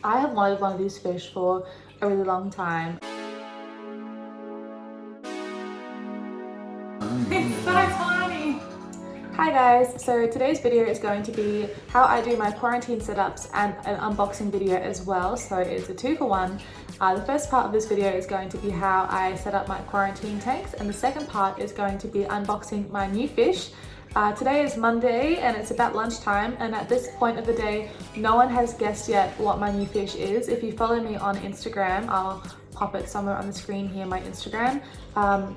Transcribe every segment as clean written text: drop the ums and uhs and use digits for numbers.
I have wanted one of these fish for a really long time. It's so tiny! Hi guys, so today's video is going to be how I do my quarantine setups and an unboxing video as well, so it's a 2-for-1. The first part of this video is going to be how I set up my quarantine tanks, and the second part is going to be unboxing my new fish. Today is Monday and it's about lunchtime, and at this point of the day no one has guessed yet what my new fish is. If you follow me on Instagram, I'll pop it somewhere on the screen here, my Instagram.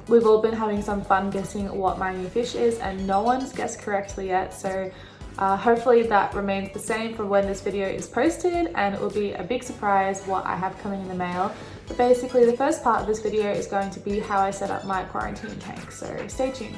We've all been having some fun guessing what my new fish is and no one's guessed correctly yet, so hopefully that remains the same for when this video is posted, and it will be a big surprise what I have coming in the mail. But basically the first part of this video is going to be how I set up my quarantine tank, so stay tuned.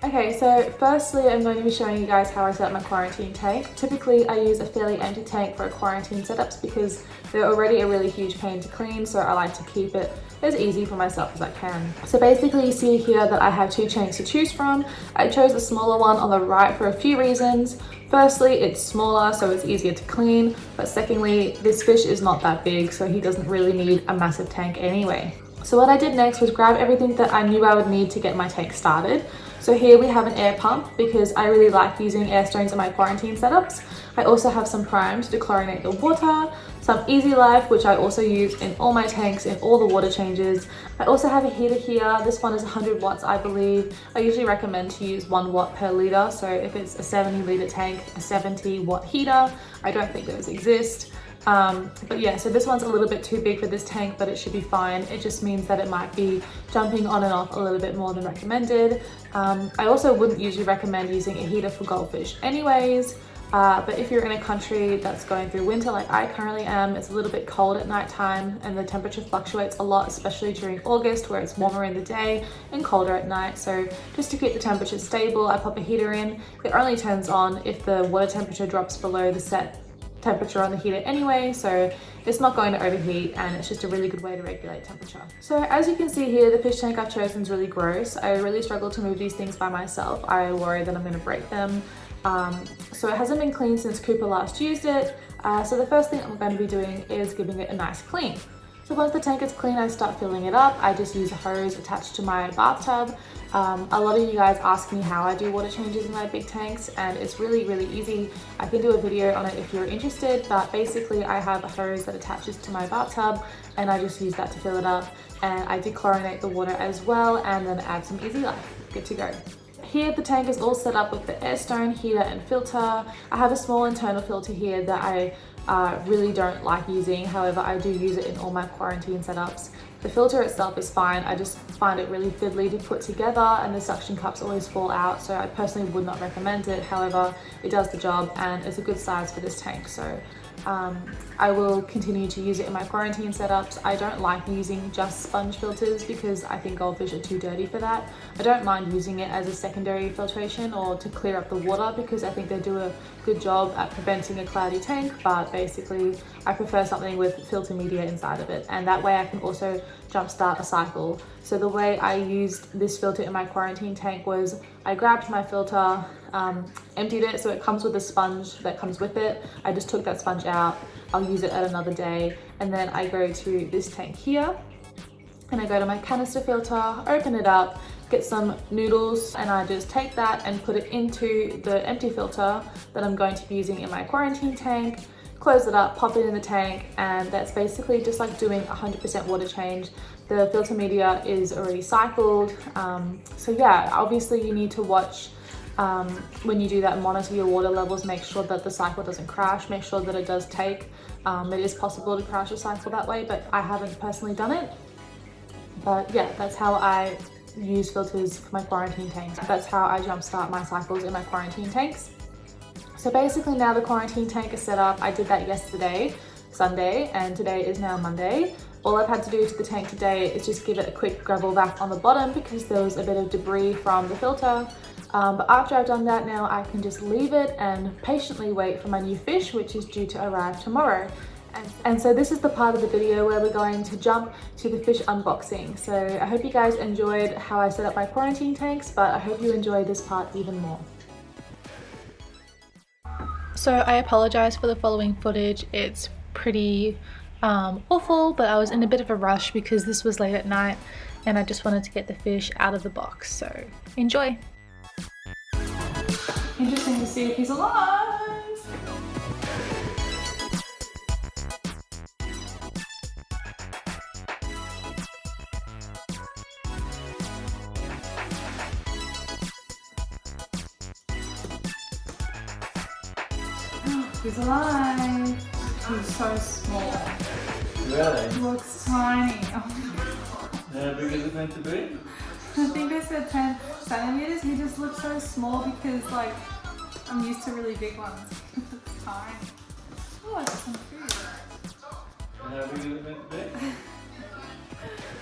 Okay, so firstly I'm going to be showing you guys how I set up my quarantine tank. Typically I use a fairly empty tank for quarantine setups because they're already a really huge pain to clean, so I like to keep it as easy for myself as I can. So basically you see here that I have 2 tanks to choose from. I chose the smaller one on the right for a few reasons. Firstly, it's smaller so it's easier to clean, but secondly, this fish is not that big so he doesn't really need a massive tank anyway. So what I did next was grab everything that I knew I would need to get my tank started. So here we have an air pump because I really like using air stones in my quarantine setups. I also have some prime to chlorinate the water, some Easy Life, which I also use in all my tanks in all the water changes. I also have a heater here. This one is 100 watts, I believe. I usually recommend to use 1 watt per liter. So if it's a 70 liter tank, a 70 watt heater. I don't think those exist. But yeah, so this one's a little bit too big for this tank, but it should be fine. It just means that it might be jumping on and off a little bit more than recommended. I also wouldn't usually recommend using a heater for goldfish anyways, but if you're in a country that's going through winter like I currently am, it's a little bit cold at night time and the temperature fluctuates a lot, especially during August where it's warmer in the day and colder at night. So just to keep the temperature stable, I pop a heater in. It only turns on if the water temperature drops below the set temperature on the heater anyway, so it's not going to overheat and it's just a really good way to regulate temperature. So as you can see here, the fish tank I've chosen is really gross. I really struggle to move these things by myself. I worry that I'm going to break them. So it hasn't been cleaned since Cooper last used it. So the first thing I'm going to be doing is giving it a nice clean. So once the tank is clean, I start filling it up. I just use a hose attached to my bathtub. A lot of you guys ask me how I do water changes in my big tanks, and it's really easy. I can do a video on it if you're interested, but basically I have a hose that attaches to my bathtub and I just use that to fill it up, and I dechlorinate the water as well and then add some Easy Life. Good to go. Here the tank is all set up with the air stone, heater and filter. I have a small internal filter here that I really don't like using, however I do use it in all my quarantine setups. The filter itself is fine, I just find it really fiddly to put together and the suction cups always fall out, so I personally would not recommend it. However, it does the job and it's a good size for this tank, so I will continue to use it in my quarantine setups. I don't like using just sponge filters because I think goldfish are too dirty for that. I don't mind using it as a secondary filtration or to clear up the water because I think they do a good job at preventing a cloudy tank, but basically I prefer something with filter media inside of it, and that way I can also jumpstart a cycle. So the way I used this filter in my quarantine tank was I grabbed my filter, emptied it, so it comes with a sponge that comes with it. I just took that sponge out. I'll use it at another day, and then I go to this tank here and I go to my canister filter, open it up, get some noodles, and I just take that and put it into the empty filter that I'm going to be using in my quarantine tank, close it up, pop it in the tank, and that's basically just like doing 100% water change. The filter media is already cycled, so yeah, obviously you need to watch when you do that, monitor your water levels, make sure that the cycle doesn't crash, make sure that it does take. It is possible to crash a cycle that way, but I haven't personally done it. But yeah, that's how I use filters for my quarantine tanks. That's how I jumpstart my cycles in my quarantine tanks. So basically now the quarantine tank is set up. I did that yesterday, Sunday, and today is now Monday. All I've had to do to the tank today is just give it a quick gravel vac on the bottom because there was a bit of debris from the filter. But after I've done that now, I can just leave it and patiently wait for my new fish, which is due to arrive tomorrow. And so this is the part of the video where we're going to jump to the fish unboxing. So I hope you guys enjoyed how I set up my quarantine tanks, but I hope you enjoy this part even more. So I apologize for the following footage. It's pretty awful, but I was in a bit of a rush because this was late at night and I just wanted to get the fish out of the box, so enjoy. Interesting to see if he's alive. He's alive. He's so small. Really? He looks tiny. Oh. How big is it meant to be? I think I said 10 centimeters. He just looks so small because like I'm used to really big ones. He looks tiny. Oh, I got some food. And how big is it meant to be?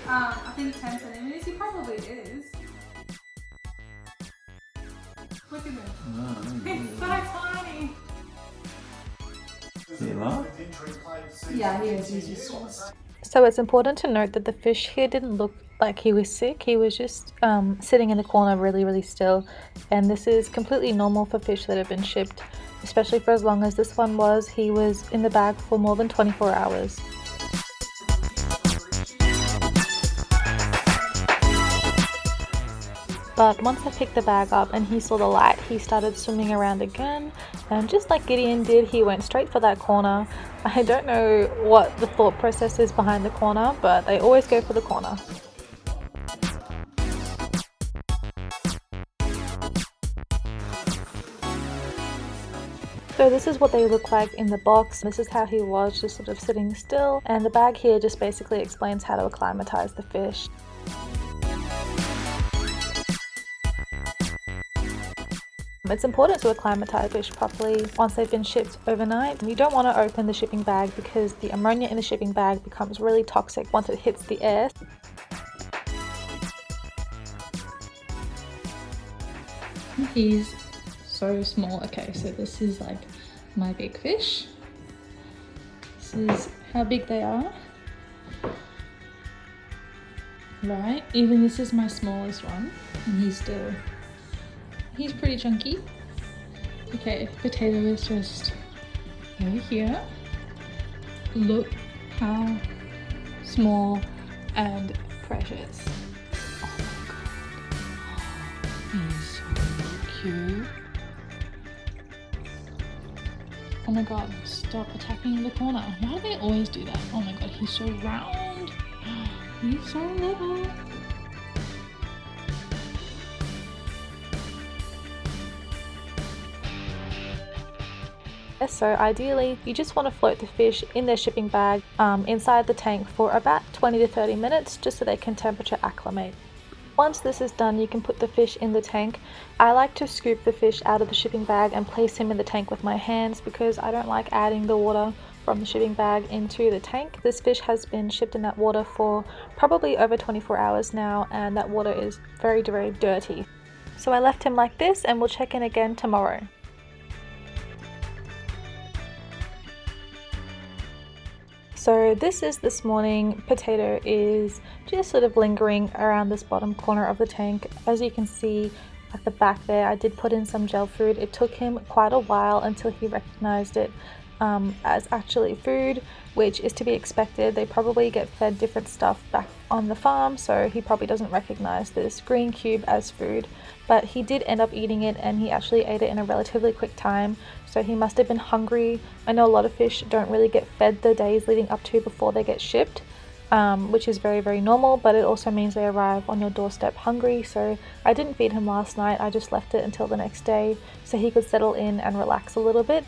I think 10 centimeters. He probably is. Look at him. No, He's so tiny. Is he alive? Yeah, he is. He's just small. So it's important to note that the fish here didn't look like he was sick. He was just sitting in the corner really still, and this is completely normal for fish that have been shipped, especially for as long as this one was. He was in the bag for more than 24 hours. But once I picked the bag up and he saw the light, he started swimming around again, and just like Gideon did, he went straight for that corner. I don't know what the thought process is behind the corner, but they always go for the corner. So this is what they look like in the box. This is how he was, just sort of sitting still, and the bag here just basically explains how to acclimatize the fish. It's important to acclimatize fish properly once they've been shipped overnight. You don't want to open the shipping bag because the ammonia in the shipping bag becomes really toxic once it hits the air. He's so small. Okay, so this is like my big fish. This is how big they are. Right, even this is my smallest one, and he's pretty chunky. Okay, potato is just over here. Look how small and precious. Oh my god. He's so cute. Oh my god, stop attacking the corner. Why do they always do that? Oh my god, he's so round. He's so little. So ideally, you just want to float the fish in their shipping bag inside the tank for about 20 to 30 minutes just so they can temperature acclimate. Once this is done, you can put the fish in the tank. I like to scoop the fish out of the shipping bag and place him in the tank with my hands because I don't like adding the water from the shipping bag into the tank. This fish has been shipped in that water for probably over 24 hours now, and that water is very dirty. So I left him like this, and we'll check in again tomorrow. So this is this morning. Potato is just sort of lingering around this bottom corner of the tank. As you can see at the back there, I did put in some gel food. It took him quite a while until he recognized it as actually food, which is to be expected. They probably get fed different stuff back on the farm, so he probably doesn't recognize this green cube as food, but he did end up eating it, and he actually ate it in a relatively quick time, so he must have been hungry. I know a lot of fish don't really get fed the days leading up to before they get shipped, which is very normal, but it also means they arrive on your doorstep hungry. So I didn't feed him last night. I just left it until the next day so he could settle in and relax a little bit.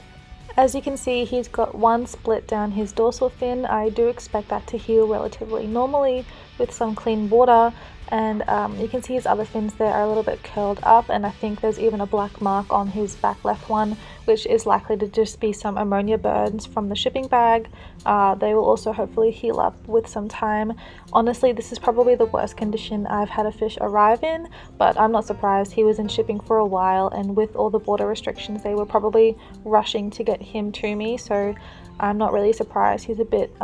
As you can see, he's got one split down his dorsal fin. I do expect that to heal relatively normally with some clean water, and you can see his other fins there are a little bit curled up, and I think there's even a black mark on his back left one, which is likely to just be some ammonia burns from the shipping bag. They will also hopefully heal up with some time. Honestly, this is probably the worst condition I've had a fish arrive in, but I'm not surprised. He was in shipping for a while, and with all the border restrictions, they were probably rushing to get him to me, so I'm not really surprised. He's a bit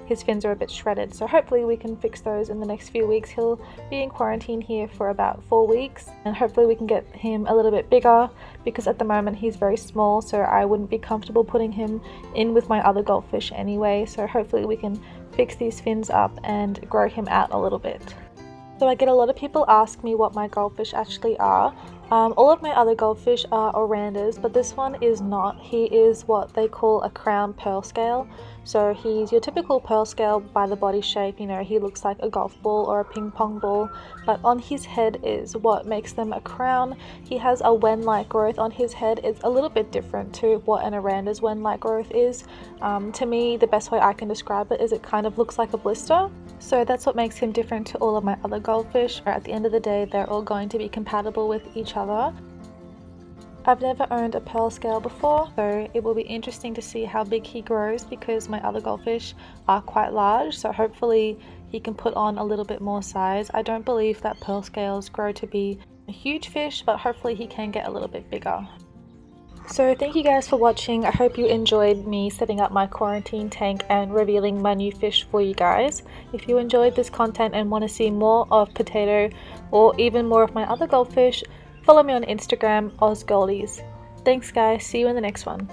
his fins are a bit shredded. So hopefully we can fix those in the next few weeks. He'll be in quarantine here for about 4 weeks, and hopefully we can get him a little bit bigger, because at the moment he's very small, so I wouldn't be comfortable putting him in with my other goldfish anyway. So hopefully we can fix these fins up and grow him out a little bit. So I get a lot of people ask me what my goldfish actually are. All of my other goldfish are oranders, but this one is not. He is what they call a crown pearl scale. So he's your typical pearl scale by the body shape. You know, he looks like a golf ball or a ping pong ball, but on his head is what makes them a crown. He has a wen-like growth on his head. It's a little bit different to what an orander's wen-like growth is. To me, the best way I can describe it is it kind of looks like a blister. So that's what makes him different to all of my other goldfish. At the end of the day, they're all going to be compatible with each other. I've never owned a pearl scale before, so it will be interesting to see how big he grows, because my other goldfish are quite large, so hopefully he can put on a little bit more size. I don't believe that pearl scales grow to be a huge fish, but hopefully he can get a little bit bigger. So thank you guys for watching. I hope you enjoyed me setting up my quarantine tank and revealing my new fish for you guys. If you enjoyed this content and want to see more of Potato or even more of my other goldfish, follow me on Instagram, OzGoldies. Thanks guys, see you in the next one.